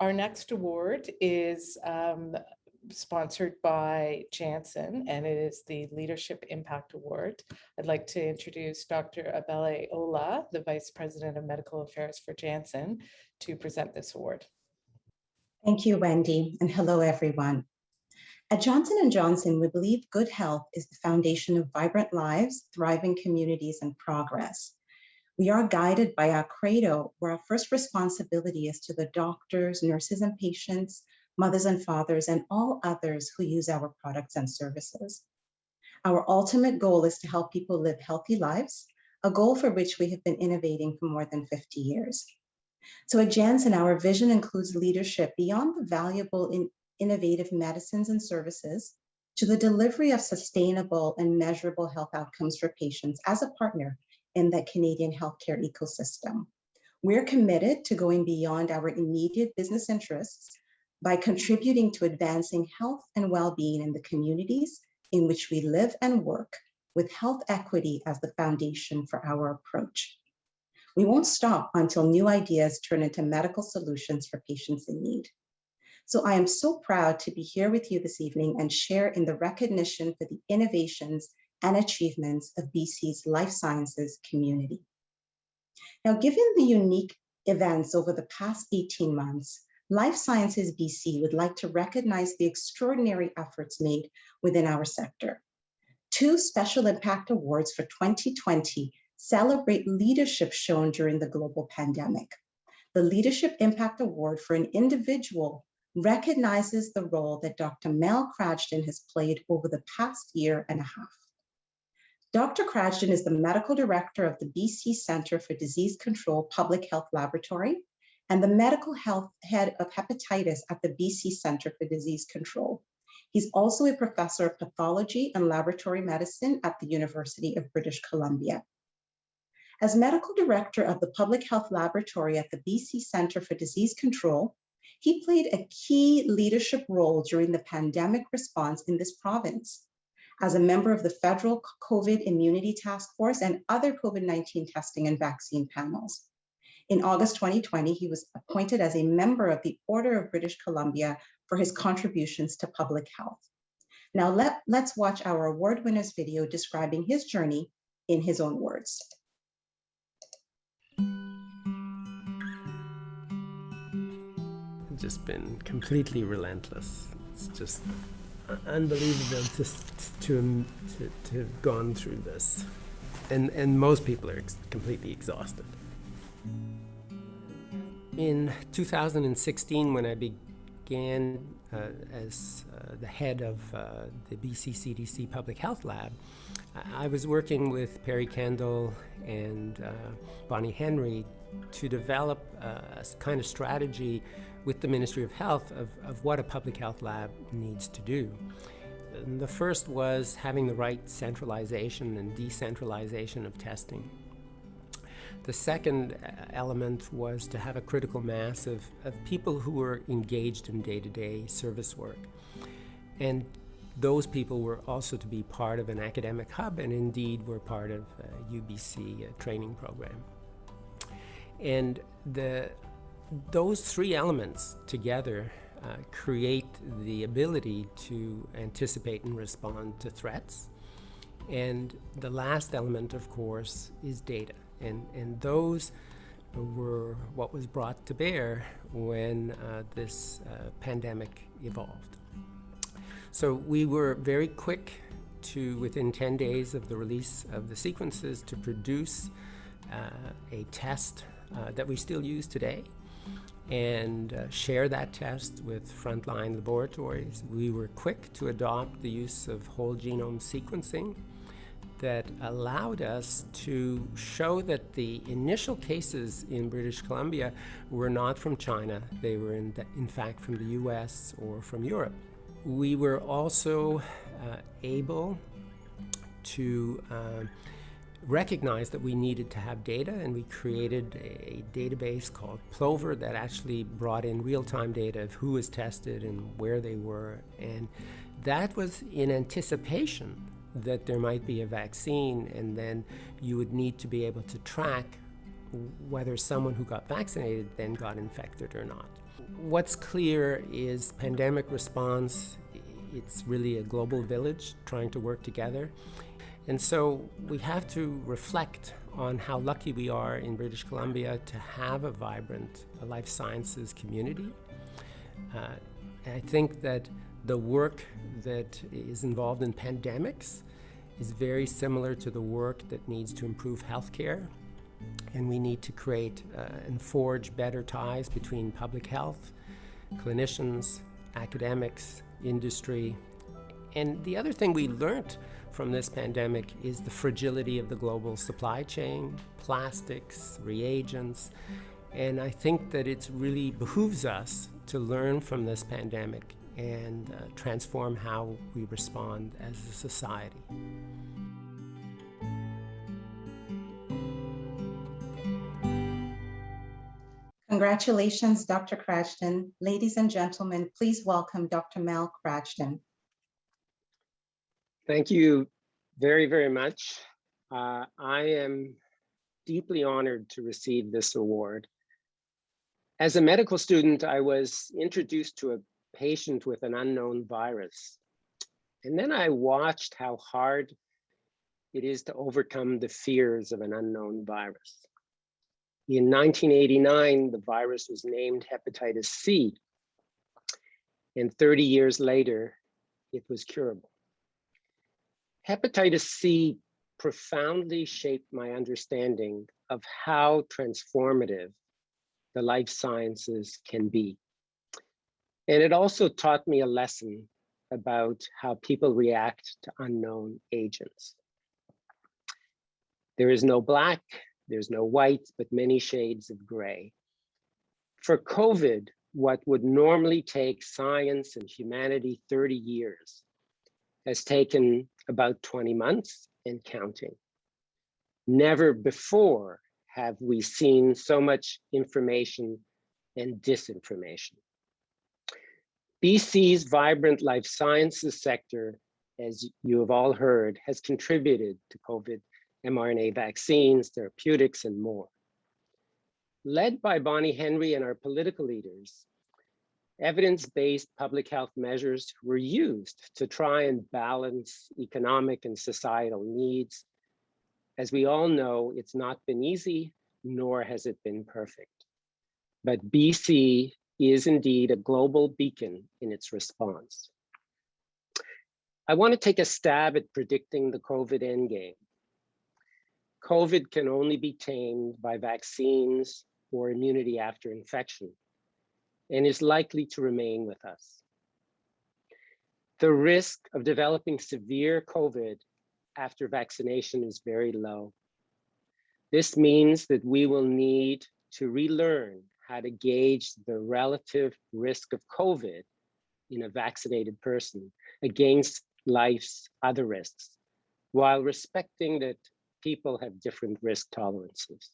Our next award is sponsored by Janssen, and it is the Leadership Impact Award. I'd like to introduce Dr. Abele Ola, the Vice President of Medical Affairs for Janssen, to present this award. Thank you, Wendy, and hello, everyone. At Johnson & Johnson, we believe good health is the foundation of vibrant lives, thriving communities, and progress. We are guided by our credo, where our first responsibility is to the doctors, nurses, and patients, mothers and fathers, and all others who use our products and services. Our ultimate goal is to help people live healthy lives, a goal for which we have been innovating for more than 50 years. So at Janssen, our vision includes leadership beyond the valuable and innovative medicines and services to the delivery of sustainable and measurable health outcomes for patients as a partner in the Canadian healthcare ecosystem. We're committed to going beyond our immediate business interests by contributing to advancing health and well-being in the communities in which we live and work, with health equity as the foundation for our approach. We won't stop until new ideas turn into medical solutions for patients in need. So I am so proud to be here with you this evening and share in the recognition for the innovations and achievements of BC's life sciences community. Now, given the unique events over the past 18 months, Life Sciences BC would like to recognize the extraordinary efforts made within our sector. 2 Special Impact Awards for 2020 celebrate leadership shown during the global pandemic. The Leadership Impact Award for an individual recognizes the role that Dr. Mel Krajden has played over the past year and a half. Dr. Krajden is the Medical Director of the BC Centre for Disease Control Public Health Laboratory and the Medical Health Head of Hepatitis at the BC Centre for Disease Control. He's also a Professor of Pathology and Laboratory Medicine at the University of British Columbia. As Medical Director of the Public Health Laboratory at the BC Centre for Disease Control, he played a key leadership role during the pandemic response in this province. As a member of the Federal COVID Immunity Task Force and other COVID-19 testing and vaccine panels. In August 2020, he was appointed as a member of the Order of British Columbia for his contributions to public health. Now let's watch our award winner's video describing his journey in his own words. Just been completely relentless. It's just unbelievable to have gone through this. And most people are completely exhausted. In 2016, when I began as the head of the BC CDC Public Health Lab, I was working with Perry Kendall and Bonnie Henry to develop a kind of strategy with the Ministry of Health of what a public health lab needs to do. And the first was having the right centralization and decentralization of testing. The second element was to have a critical mass of people who were engaged in day-to-day service work. And those people were also to be part of an academic hub and indeed were part of a UBC training program. And those 3 elements together create the ability to anticipate and respond to threats. And the last element, of course, is data. And those were what was brought to bear when this pandemic evolved. So we were very quick to, within 10 days of the release of the sequences, to produce a test that we still use today and share that test with frontline laboratories. We were quick to adopt the use of whole genome sequencing that allowed us to show that the initial cases in British Columbia were not from China. They were in fact from the US or from Europe. We were also able to recognized that we needed to have data, and we created a database called Plover that actually brought in real-time data of who was tested and where they were. And that was in anticipation that there might be a vaccine, and then you would need to be able to track whether someone who got vaccinated then got infected or not. what's clear is pandemic response, it's really a global village trying to work together. And so we have to reflect on how lucky we are in British Columbia to have a vibrant life sciences community. I think that the work that is involved in pandemics is very similar to the work that needs to improve healthcare. And we need to create and forge better ties between public health, clinicians, academics, industry. And the other thing we learned from this pandemic is the fragility of the global supply chain, plastics, reagents. And I think that it really behooves us to learn from this pandemic and transform how we respond as a society. Congratulations, Dr. Krajden. Ladies and gentlemen, please welcome Dr. Mel Krajden. Thank you very, very much. I am deeply honored to receive this award. As a medical student, I was introduced to a patient with an unknown virus. And then I watched how hard it is to overcome the fears of an unknown virus. In 1989, the virus was named hepatitis C. And 30 years later, it was curable. Hepatitis C profoundly shaped my understanding of how transformative the life sciences can be. And it also taught me a lesson about how people react to unknown agents. There is no black, there's no white, but many shades of gray. For COVID, what would normally take science and humanity 30 years has taken about 20 months and counting. Never before have we seen so much information and disinformation. BC's vibrant life sciences sector, as you have all heard, has contributed to COVID mRNA vaccines, therapeutics, and more. Led by Bonnie Henry and our political leaders, evidence-based public health measures were used to try and balance economic and societal needs. As we all know, it's not been easy, nor has it been perfect. But BC is indeed a global beacon in its response. I want to take a stab at predicting the COVID endgame. COVID can only be tamed by vaccines or immunity after infection, and is likely to remain with us. The risk of developing severe COVID after vaccination is very low. This means that we will need to relearn how to gauge the relative risk of COVID in a vaccinated person against life's other risks, while respecting that people have different risk tolerances.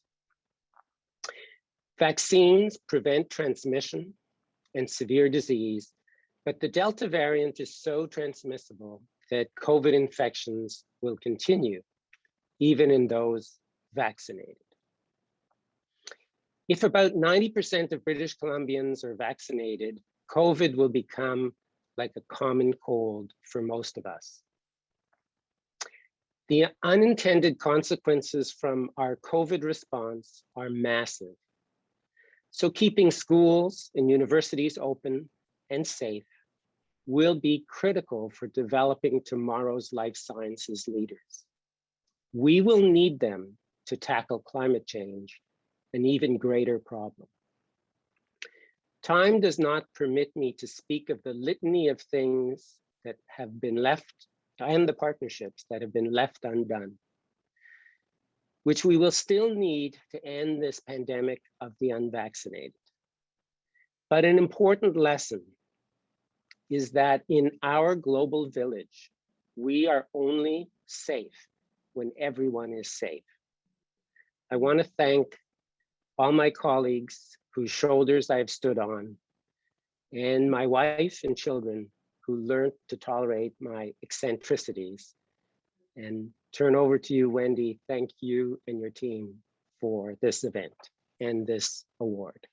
Vaccines prevent transmission and severe disease, but the Delta variant is so transmissible that COVID infections will continue, even in those vaccinated. If about 90% of British Columbians are vaccinated, COVID will become like a common cold for most of us. The unintended consequences from our COVID response are massive. So keeping schools and universities open and safe will be critical for developing tomorrow's life sciences leaders. We will need them to tackle climate change, an even greater problem. Time does not permit me to speak of the litany of things that have been left and the partnerships that have been left undone, which we will still need to end this pandemic of the unvaccinated. But an important lesson is that in our global village, we are only safe when everyone is safe. I want to thank all my colleagues whose shoulders I have stood on, and my wife and children who learned to tolerate my eccentricities. And turn over to you, Wendy. Thank you and your team for this event and this award.